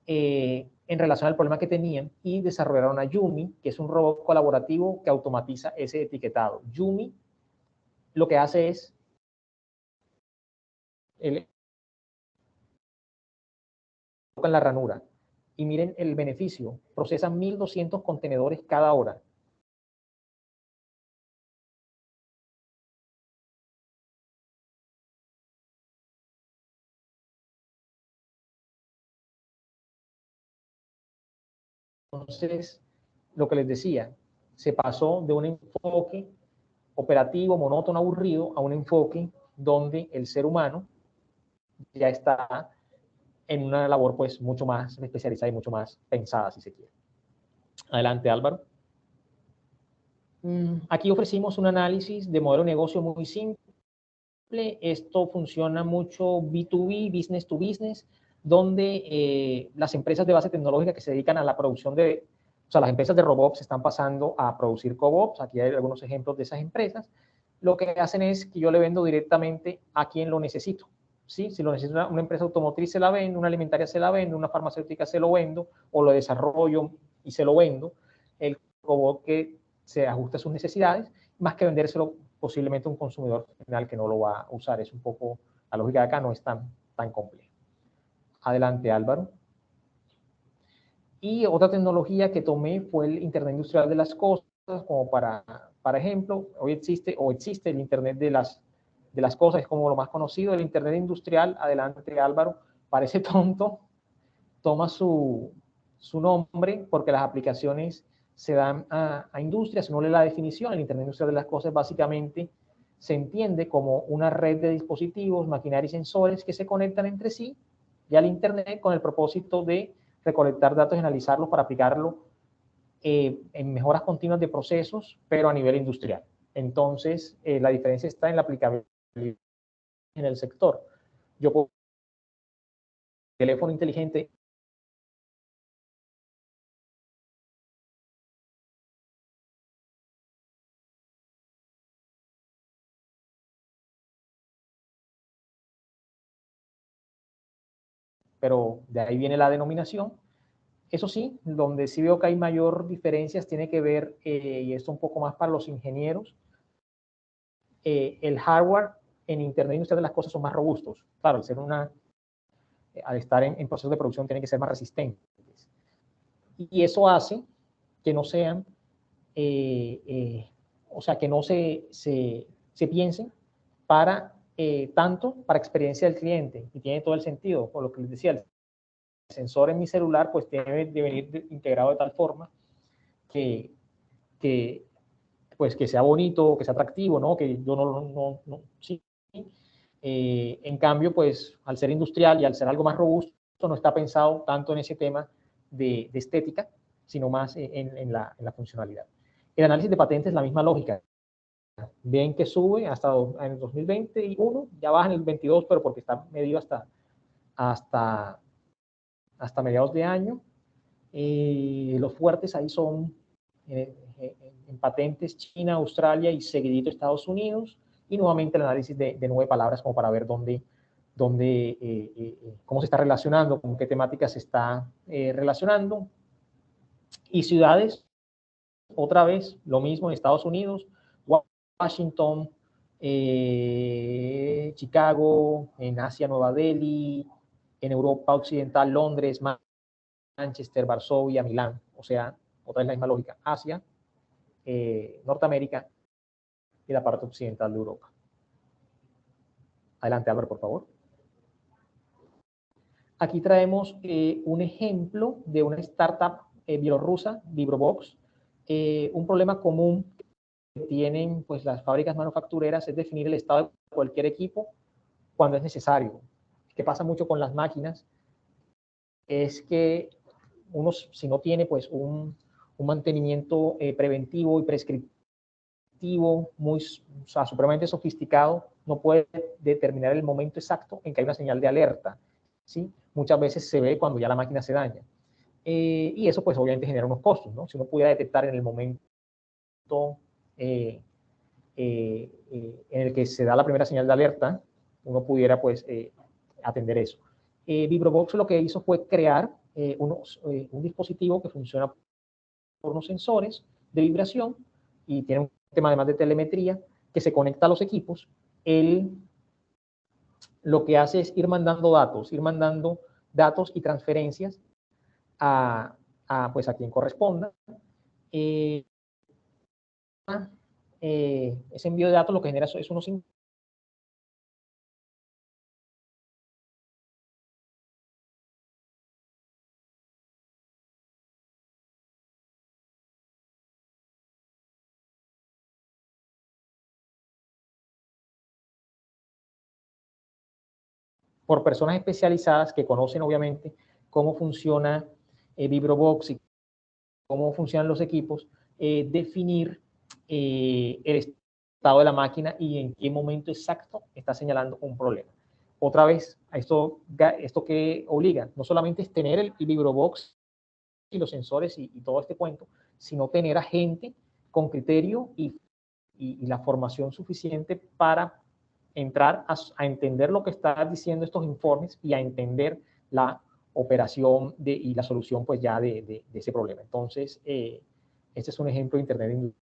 en relación al problema que tenían y desarrollaron a Yumi, que es un robot colaborativo que automatiza ese etiquetado. Yumi lo que hace es en la ranura y miren el beneficio, procesan 1200 contenedores cada hora. Entonces, lo que les decía, se pasó de un enfoque operativo, monótono, aburrido, a un enfoque donde el ser humano ya está en una labor pues mucho más especializada y mucho más pensada, si se quiere. Adelante, Álvaro. Aquí ofrecimos un análisis de modelo de negocio muy simple. Esto funciona mucho B2B, business to business, donde las empresas de base tecnológica que se dedican a la producción de, o sea, las empresas de robots están pasando a producir cobots. Aquí hay algunos ejemplos de esas empresas. Lo que hacen es que yo le vendo directamente a quien lo necesito. ¿Sí? Si lo necesita una empresa automotriz, se la vendo, una alimentaria se la vendo, una farmacéutica se lo vendo, o lo desarrollo y se lo vendo. El robot que se ajusta a sus necesidades, más que vendérselo posiblemente a un consumidor final que no lo va a usar. Es un poco, la lógica de acá no es tan compleja. Adelante, Álvaro. Y otra tecnología que tomé fue el Internet Industrial de las Cosas, como para ejemplo, hoy existe el Internet de las Cosas, es como lo más conocido. El Internet Industrial, adelante, Álvaro, parece tonto, toma su nombre porque las aplicaciones se dan a industrias. Si no lee la definición, el Internet Industrial de las Cosas básicamente se entiende como una red de dispositivos, maquinaria y sensores que se conectan entre sí y al Internet con el propósito de recolectar datos y analizarlos para aplicarlo en mejoras continuas de procesos, pero a nivel industrial. Entonces, la diferencia está en la aplicabilidad en el sector. Yo puedo teléfono inteligente pero de ahí viene la denominación. Eso sí, donde sí veo que hay mayor diferencias tiene que ver, y esto un poco más para los ingenieros, el hardware en Internet Industrial de las Cosas son más robustos. Claro, al estar en procesos de producción tienen que ser más resistentes. Y eso hace que no sean, o sea, que no se piensen para tanto para experiencia del cliente, y tiene todo el sentido, por lo que les decía, el sensor en mi celular pues debe de venir integrado de tal forma que pues que sea bonito, que sea atractivo, ¿no? Que yo no sí. En cambio, pues al ser industrial y al ser algo más robusto, no está pensado tanto en ese tema de estética, sino más en la funcionalidad. El análisis de patentes es la misma lógica. Ven que sube hasta en el 2021, ya baja en el 22, pero porque está medido hasta mediados de año. Los fuertes ahí son en patentes China, Australia y seguidito Estados Unidos, y nuevamente el análisis de 9 palabras como para ver cómo se está relacionando, con qué temáticas se está relacionando. Y ciudades, otra vez, lo mismo en Estados Unidos, Washington, Chicago, en Asia, Nueva Delhi, en Europa Occidental, Londres, Manchester, Varsovia, Milán. O sea, otra vez la misma lógica, Asia, Norteamérica y la parte occidental de Europa. Adelante, Álvaro, por favor. Aquí traemos un ejemplo de una startup bielorrusa, Vibrobox. Un problema común que tienen pues, las fábricas manufactureras es definir el estado de cualquier equipo cuando es necesario. ¿Qué pasa mucho con las máquinas? Es que uno, si no tiene pues, un mantenimiento preventivo y prescriptivo muy, o sea, supremamente sofisticado, no puede determinar el momento exacto en que hay una señal de alerta, ¿sí? Muchas veces se ve cuando ya la máquina se daña. Y eso pues obviamente genera unos costos, ¿no? Si uno pudiera detectar en el momento en el que se da la primera señal de alerta, uno pudiera pues atender eso. Vibrobox lo que hizo fue crear un dispositivo que funciona por unos sensores de vibración y tiene un tema además de telemetría que se conecta a los equipos. Él lo que hace es ir mandando datos y transferencias pues a quien corresponda. Ese envío de datos lo que genera es unos por personas especializadas que conocen obviamente cómo funciona Vibrobox y cómo funcionan los equipos, definir el estado de la máquina y en qué momento exacto está señalando un problema. Otra vez, esto que obliga, no solamente es tener el Vibrobox y los sensores y todo este cuento, sino tener a gente con criterio y la formación suficiente para entrar a entender lo que están diciendo estos informes y a entender la operación y la solución pues ya de ese problema. Entonces, este es un ejemplo de Internet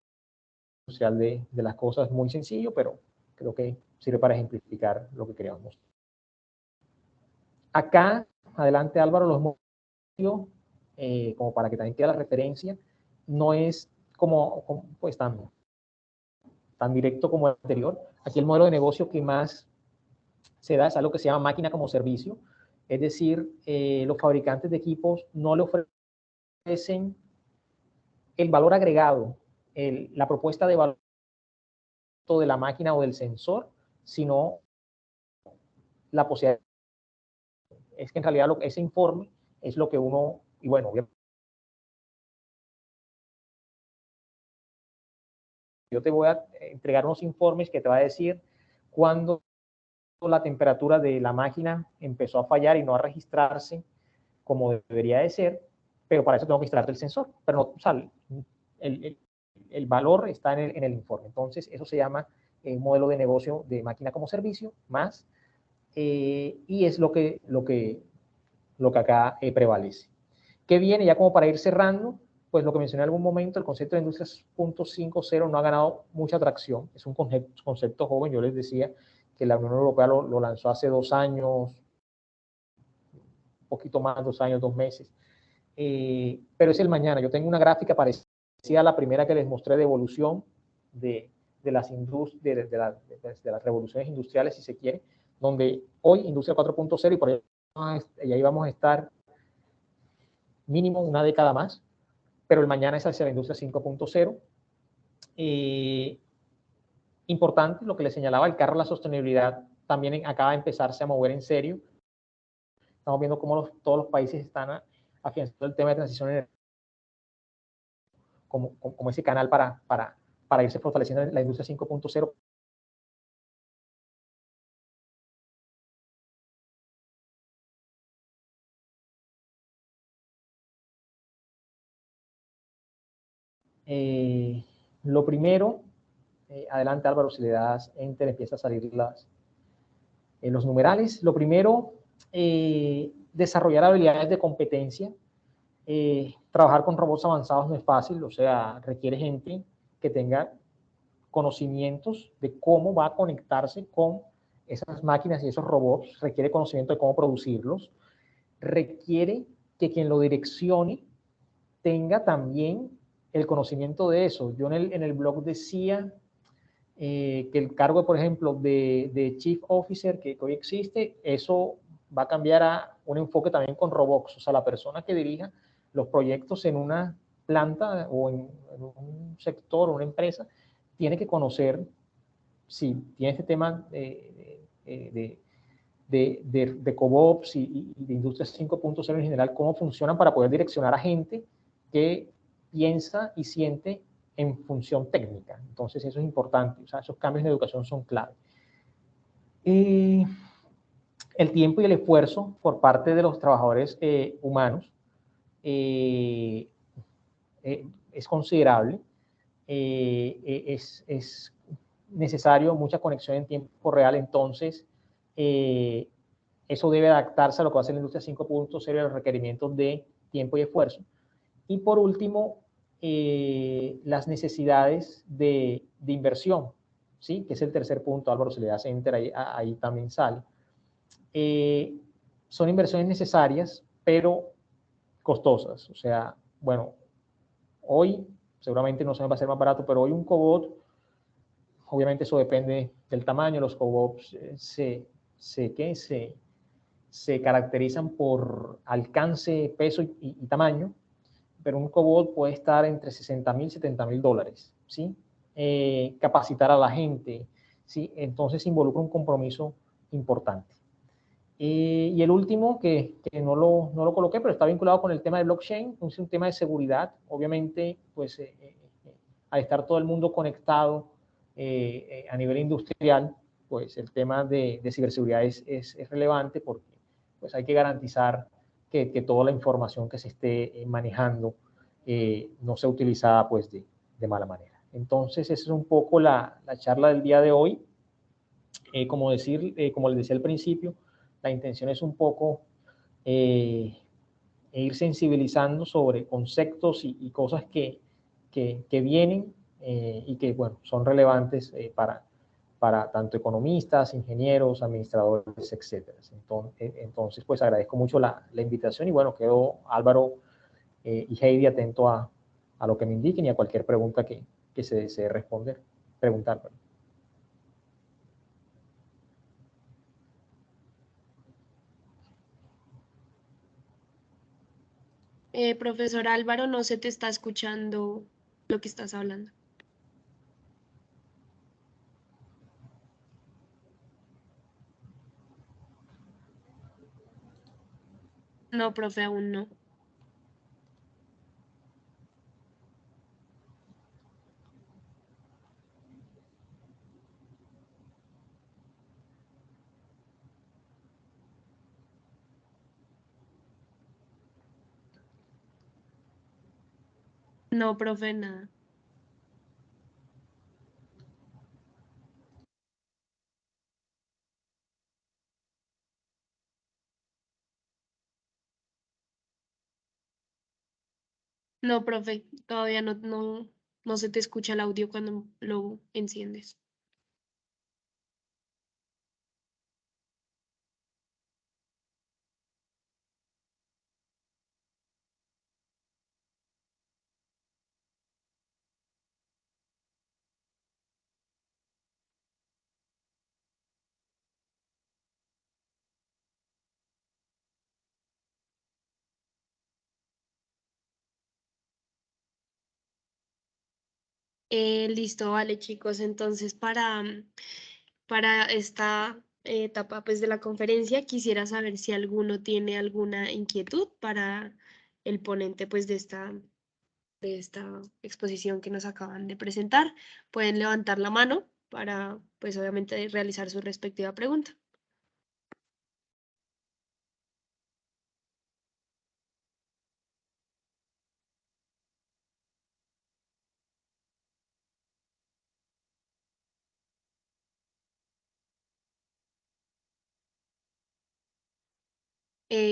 industrial de las cosas muy sencillo, pero creo que sirve para ejemplificar lo que queríamos. Acá, adelante Álvaro, los motivos, como para que también quede la referencia, no es como pues tan directo como el anterior. Aquí el modelo de negocio que más se da es algo que se llama máquina como servicio, es decir, los fabricantes de equipos no le ofrecen el valor agregado, la propuesta de valor de la máquina o del sensor, sino la posibilidad. Es que en realidad ese informe es lo que uno, y bueno, yo te voy a entregar unos informes que te va a decir cuándo la temperatura de la máquina empezó a fallar y no a registrarse como debería de ser, pero para eso tengo que extraer el sensor, pero no, o sea, el valor está en el informe. Entonces, eso se llama un modelo de negocio de máquina como servicio, más, y es lo que acá prevalece. ¿Qué viene? Ya como para ir cerrando, pues lo que mencioné en algún momento, el concepto de Industria 5.0 no ha ganado mucha atracción, es un concepto joven. Yo les decía que la Unión Europea lo lanzó hace 2 años, un poquito más, 2 años, 2 meses, pero es el mañana. Yo tengo una gráfica parecida a la primera que les mostré de evolución de las revoluciones industriales, si se quiere, donde hoy Industria 4.0 y por ahí vamos a estar mínimo una década más, pero el mañana es hacia la Industria 5.0. Importante lo que les señalaba, el carro de la sostenibilidad también acaba de empezarse a mover en serio. Estamos viendo cómo todos los países están afianzando el tema de transición energética como ese canal para irse fortaleciendo en la Industria 5.0. Lo primero, adelante Álvaro, si le das enter empieza a salir los numerales. Lo primero, desarrollar habilidades de competencia. Trabajar con robots avanzados no es fácil, o sea, requiere gente que tenga conocimientos de cómo va a conectarse con esas máquinas y esos robots, requiere conocimiento de cómo producirlos, requiere que quien lo direccione tenga también el conocimiento de eso. Yo en el blog decía que el cargo, por ejemplo, de Chief Officer que hoy existe, eso va a cambiar a un enfoque también con robots, o sea, la persona que dirija los proyectos en una planta o en un sector o una empresa, tiene que conocer, si tiene este tema de cobots y de Industria 5.0 en general, cómo funcionan para poder direccionar a gente que piensa y siente en función técnica. Entonces eso es importante, o sea, esos cambios en educación son clave. El tiempo y el esfuerzo por parte de los trabajadores humanos es considerable, es necesario mucha conexión en tiempo real, entonces eso debe adaptarse a lo que va a ser la industria 5.0 y a los requerimientos de tiempo y esfuerzo. Y por último, las necesidades de inversión, ¿sí? Que es el tercer punto, Álvaro, se le hace enter, ahí también sale. Son inversiones necesarias, pero costosas. O sea, bueno, hoy seguramente no se me va a hacer más barato, pero hoy un cobot, obviamente eso depende del tamaño, los cobots se caracterizan por alcance, peso y tamaño, pero un cobot puede estar entre 60.000 y 70.000 dólares, ¿sí? Capacitar a la gente, ¿sí? Entonces involucra un compromiso importante. Y el último, que no lo coloqué, pero está vinculado con el tema de blockchain, es un tema de seguridad. Obviamente, pues al estar todo el mundo conectado a nivel industrial, pues el tema de ciberseguridad es relevante porque pues hay que garantizar que toda la información que se esté manejando no sea utilizada pues de mala manera. Entonces, esa es un poco la charla del día de hoy. Como les decía al principio, la intención es un poco ir sensibilizando sobre conceptos y cosas que vienen y que, bueno, son relevantes para tanto economistas, ingenieros, administradores, etc. Entonces, pues agradezco mucho la invitación y, bueno, quedo, Álvaro y Heidi, atento a lo que me indiquen y a cualquier pregunta que se desee preguntar. Profesor Álvaro, no se te está escuchando lo que estás hablando. No, profe, aún no. No, profe, nada. No, profe, todavía no se te escucha el audio cuando lo enciendes. Listo, vale, chicos. Entonces, para esta etapa pues, de la conferencia, quisiera saber si alguno tiene alguna inquietud para el ponente pues, de esta exposición que nos acaban de presentar. Pueden levantar la mano para, pues obviamente, realizar su respectiva pregunta.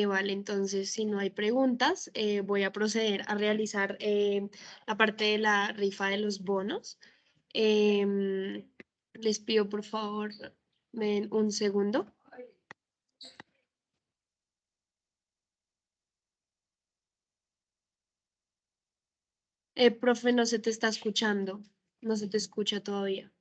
Vale, entonces si no hay preguntas, voy a proceder a realizar la parte de la rifa de los bonos. Les pido por favor, me den un segundo. Profe, no se te está escuchando, no se te escucha todavía.